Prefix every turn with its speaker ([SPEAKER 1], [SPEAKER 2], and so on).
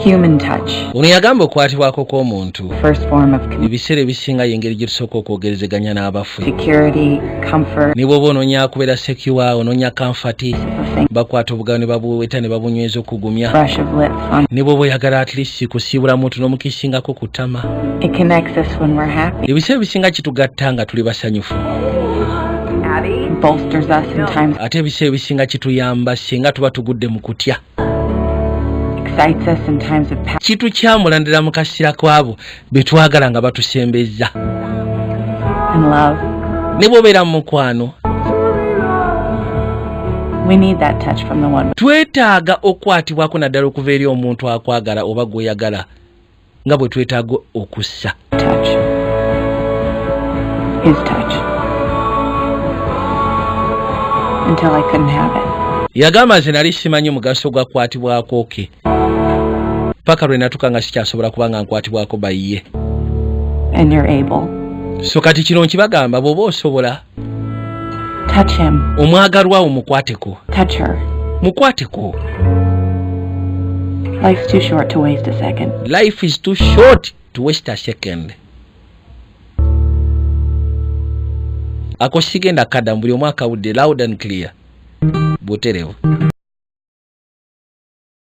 [SPEAKER 1] Human touch.
[SPEAKER 2] Ono yagamba okwatibwako kw'omuntu
[SPEAKER 1] First form of
[SPEAKER 2] ebiseera ebisinga y'engeri gye tusooka okwogerezeganya n'abafu.
[SPEAKER 1] security, comfort.
[SPEAKER 2] Ne bw'oba onoonya kubeera secure, onoonya comfort, bakwata obugabo ne babuweta ne babunyweza okugumya.
[SPEAKER 1] Brush of lips on.
[SPEAKER 2] Ne bw'oba oyagala at least kusiibula muntu n'omukisingako ku ttama.
[SPEAKER 1] It connects us when we're happy.
[SPEAKER 2] Ebiseera ebisinga kitugatta nga tuli basanyufu.
[SPEAKER 1] Bolsters us in times.
[SPEAKER 2] Ate ebiseera ebisinga kituyamba singa tuba tugudde mu kutya.
[SPEAKER 1] Excites us in times of passion.
[SPEAKER 2] Kitukyamulandira mu kaseera kwabo be twagala nga batusembezza.
[SPEAKER 1] And love.
[SPEAKER 2] Ne bw'obeera mu mukwano,
[SPEAKER 1] We need that touch from the one.
[SPEAKER 2] twetaaga okukwatibwako naddala okuva eri omuntu akwagala oba gw'oyagala nga bwe twetaaga okussa.
[SPEAKER 1] Touch. His touch. Until I couldn't have it.
[SPEAKER 2] Yagamba nze nali simanyi mugaso gwa kwatibwako ke paka lwe natuka nga sikyasobola kubanga nkwatibwako bayiye.
[SPEAKER 1] And you're able.
[SPEAKER 2] So kati kino nkibagamba bw'oba osobola
[SPEAKER 1] Touch him.
[SPEAKER 2] omwagalwa wo mukwateko.
[SPEAKER 1] Touch her.
[SPEAKER 2] Mukwateko.
[SPEAKER 1] Life's too short to waste a second.
[SPEAKER 2] Life is too short to waste a second. Ako sigenda kada buli omwaka wudde loud and clear. Buterevu.